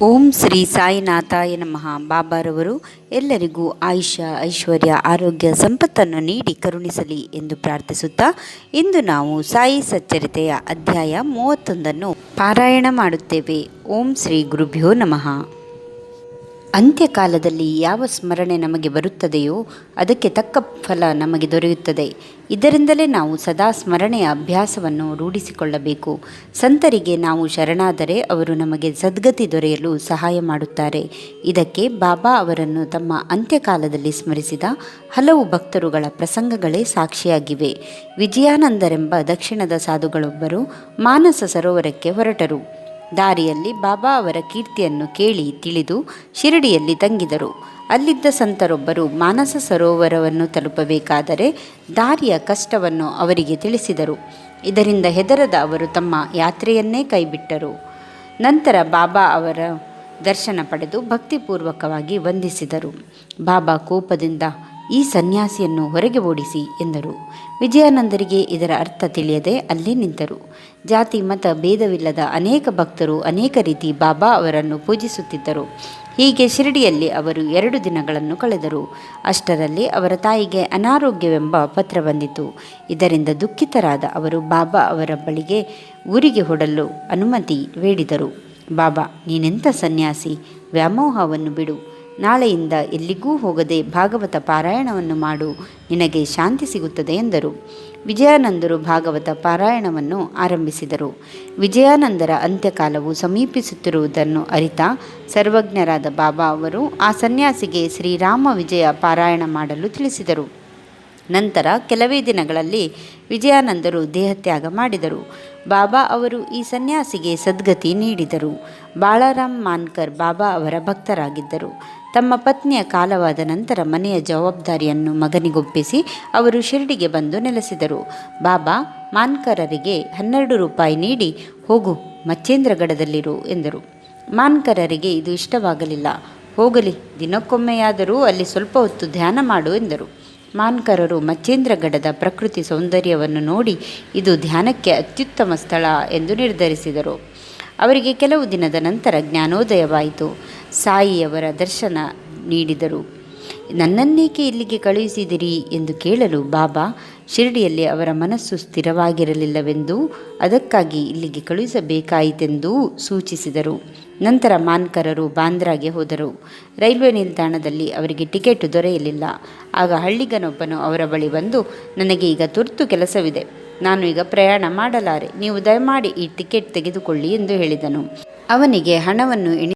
ಓಂ ಶ್ರೀ ಸಾಯಿನಾಥಾಯ ನಮಃ. ಬಾಬಾರವರು ಎಲ್ಲರಿಗೂ ಆಯುಷ್ಯ, ಐಶ್ವರ್ಯ, ಆರೋಗ್ಯ, ಸಂಪತ್ತನ್ನು ನೀಡಿ ಕರುಣಿಸಲಿ ಎಂದು ಪ್ರಾರ್ಥಿಸುತ್ತಾ ಇಂದು ನಾವು ಸಾಯಿ ಸಚ್ಚರಿತೆಯ ಅಧ್ಯಾಯ 31 ಪಾರಾಯಣ ಮಾಡುತ್ತೇವೆ. ಓಂ ಶ್ರೀ ಗುರುಭ್ಯೋ ನಮಃ. ಅಂತ್ಯಕಾಲದಲ್ಲಿ ಯಾವ ಸ್ಮರಣೆ ನಮಗೆ ಬರುತ್ತದೆಯೋ ಅದಕ್ಕೆ ತಕ್ಕ ಫಲ ನಮಗೆ ದೊರೆಯುತ್ತದೆ. ಇದರಿಂದಲೇ ನಾವು ಸದಾ ಸ್ಮರಣೆಯ ಅಭ್ಯಾಸವನ್ನು ರೂಢಿಸಿಕೊಳ್ಳಬೇಕು. ಸಂತರಿಗೆ ನಾವು ಶರಣಾದರೆ ಅವರು ನಮಗೆ ಸದ್ಗತಿ ದೊರೆಯಲು ಸಹಾಯ ಮಾಡುತ್ತಾರೆ. ಇದಕ್ಕೆ ಬಾಬಾ ಅವರನ್ನು ತಮ್ಮ ಅಂತ್ಯಕಾಲದಲ್ಲಿ ಸ್ಮರಿಸಿದ ಹಲವು ಭಕ್ತರುಗಳ ಪ್ರಸಂಗಗಳೇ ಸಾಕ್ಷಿಯಾಗಿವೆ. ವಿಜಯಾನಂದರೆಂಬ ದಕ್ಷಿಣದ ಸಾಧುಗಳೊಬ್ಬರು ಮಾನಸ ಸರೋವರಕ್ಕೆ ಹೊರಟರು. ದಾರಿಯಲ್ಲಿ ಬಾಬಾ ಅವರ ಕೀರ್ತಿಯನ್ನು ಕೇಳಿ ತಿಳಿದು ಶಿರಡಿಯಲ್ಲಿ ತಂಗಿದರು. ಅಲ್ಲಿದ್ದ ಸಂತರೊಬ್ಬರು ಮಾನಸ ಸರೋವರವನ್ನು ತಲುಪಬೇಕಾದರೆ ದಾರಿಯ ಕಷ್ಟವನ್ನು ಅವರಿಗೆ ತಿಳಿಸಿದರು. ಇದರಿಂದ ಹೆದರದ ಅವರು ತಮ್ಮ ಯಾತ್ರೆಯನ್ನೇ ಕೈಬಿಟ್ಟರು. ನಂತರ ಬಾಬಾ ಅವರ ದರ್ಶನ ಪಡೆದು ಭಕ್ತಿಪೂರ್ವಕವಾಗಿ ವಂದಿಸಿದರು. ಬಾಬಾ ಕೋಪದಿಂದ ಈ ಸನ್ಯಾಸಿಯನ್ನು ಹೊರಗೆ ಓಡಿಸಿ ಎಂದರು. ವಿಜಯಾನಂದರಿಗೆ ಇದರ ಅರ್ಥ ತಿಳಿಯದೆ ಅಲ್ಲೇ ನಿಂತರು. ಜಾತಿ ಮತ ಭೇದವಿಲ್ಲದ ಅನೇಕ ಭಕ್ತರು ಅನೇಕ ರೀತಿ ಬಾಬಾ ಅವರನ್ನು ಪೂಜಿಸುತ್ತಿದ್ದರು. ಹೀಗೆ ಶಿರಡಿಯಲ್ಲಿ ಅವರು 2 ದಿನಗಳನ್ನು ಕಳೆದರು. ಅಷ್ಟರಲ್ಲಿ ಅವರ ತಾಯಿಗೆ ಅನಾರೋಗ್ಯವೆಂಬ ಪತ್ರ ಬಂದಿತು. ಇದರಿಂದ ದುಃಖಿತರಾದ ಅವರು ಬಾಬಾ ಅವರ ಬಳಿಗೆ ಊರಿಗೆ ಹೊರಡಲು ಅನುಮತಿ ಬೇಡಿದರು. ಬಾಬಾ, ನೀನೆಂಥ ಸನ್ಯಾಸಿ, ವ್ಯಾಮೋಹವನ್ನು ಬಿಡು, ನಾಳೆಯಿಂದ ಎಲ್ಲಿಗೂ ಹೋಗದೆ ಭಾಗವತ ಪಾರಾಯಣವನ್ನು ಮಾಡು, ನಿನಗೆ ಶಾಂತಿ ಸಿಗುತ್ತದೆ ಎಂದರು. ವಿಜಯಾನಂದರು ಭಾಗವತ ಪಾರಾಯಣವನ್ನು ಆರಂಭಿಸಿದರು. ವಿಜಯಾನಂದರ ಅಂತ್ಯಕಾಲವು ಸಮೀಪಿಸುತ್ತಿರುವುದನ್ನು ಅರಿತ ಸರ್ವಜ್ಞರಾದ ಬಾಬಾ ಅವರು ಆ ಸನ್ಯಾಸಿಗೆ ಶ್ರೀರಾಮ ವಿಜಯ ಪಾರಾಯಣ ಮಾಡಲು ತಿಳಿಸಿದರು. ನಂತರ ಕೆಲವೇ ದಿನಗಳಲ್ಲಿ ವಿಜಯಾನಂದರು ದೇಹತ್ಯಾಗ ಮಾಡಿದರು. ಬಾಬಾ ಅವರು ಈ ಸನ್ಯಾಸಿಗೆ ಸದ್ಗತಿ ನೀಡಿದರು. ಬಾಳಾರಾಮ್ ಮಾನ್ಕರ್ ಬಾಬಾ ಅವರ ಭಕ್ತರಾಗಿದ್ದರು. ತಮ್ಮ ಪತ್ನಿಯ ಕಾಲವಾದ ನಂತರ ಮನೆಯ ಜವಾಬ್ದಾರಿಯನ್ನು ಮಗನಿಗೊಪ್ಪಿಸಿ ಅವರು ಶಿರಡಿಗೆ ಬಂದು ನೆಲೆಸಿದರು. ಬಾಬಾ ಮಾನ್ಕರರಿಗೆ 12 ರೂಪಾಯಿ ನೀಡಿ ಹೋಗು, ಮಚ್ಚೇಂದ್ರಗಢದಲ್ಲಿರು ಎಂದರು. ಮಾನ್ಕರರಿಗೆ ಇದು ಇಷ್ಟವಾಗಲಿಲ್ಲ. ಹೋಗಲಿ, ದಿನಕ್ಕೊಮ್ಮೆಯಾದರೂ ಅಲ್ಲಿ ಸ್ವಲ್ಪ ಹೊತ್ತು ಧ್ಯಾನ ಮಾಡು ಎಂದರು. ಮಾನ್ಕರರು ಮಚ್ಚೇಂದ್ರಗಢದ ಪ್ರಕೃತಿ ಸೌಂದರ್ಯವನ್ನು ನೋಡಿ ಇದು ಧ್ಯಾನಕ್ಕೆ ಅತ್ಯುತ್ತಮ ಸ್ಥಳ ಎಂದು ನಿರ್ಧರಿಸಿದರು. ಅವರಿಗೆ ಕೆಲವು ದಿನದ ನಂತರ ಜ್ಞಾನೋದಯವಾಯಿತು. ಸಾಯಿಯವರ ದರ್ಶನ ನೀಡಿದರು. ನನ್ನನ್ನೇಕೆ ಇಲ್ಲಿಗೆ ಕಳುಹಿಸಿದಿರಿ ಎಂದು ಕೇಳಲು ಬಾಬಾ ಶಿರಡಿಯಲ್ಲಿ ಅವರ ಮನಸ್ಸು ಸ್ಥಿರವಾಗಿರಲಿಲ್ಲವೆಂದೂ ಅದಕ್ಕಾಗಿ ಇಲ್ಲಿಗೆ ಕಳುಹಿಸಬೇಕಾಯಿತೆಂದೂ ಸೂಚಿಸಿದರು. ನಂತರ ಮಾನ್ಕರರು ಬಾಂದ್ರಾಗೆ ಹೋದರು. ರೈಲ್ವೆ ನಿಲ್ದಾಣದಲ್ಲಿ ಅವರಿಗೆ ಟಿಕೆಟ್ ದೊರೆಯಲಿಲ್ಲ. ಆಗ ಹಳ್ಳಿಗನೊಬ್ಬನು ಅವರ ಬಳಿ ಬಂದು, ನನಗೆ ಈಗ ತುರ್ತು ಕೆಲಸವಿದೆ, ನಾನು ಈಗ ಪ್ರಯಾಣ ಮಾಡಲಾರೆ, ನೀವು ದಯಮಾಡಿ ಈ ಟಿಕೆಟ್ ತೆಗೆದುಕೊಳ್ಳಿ ಎಂದು ಹೇಳಿದನು. ಅವನಿಗೆ ಹಣವನ್ನು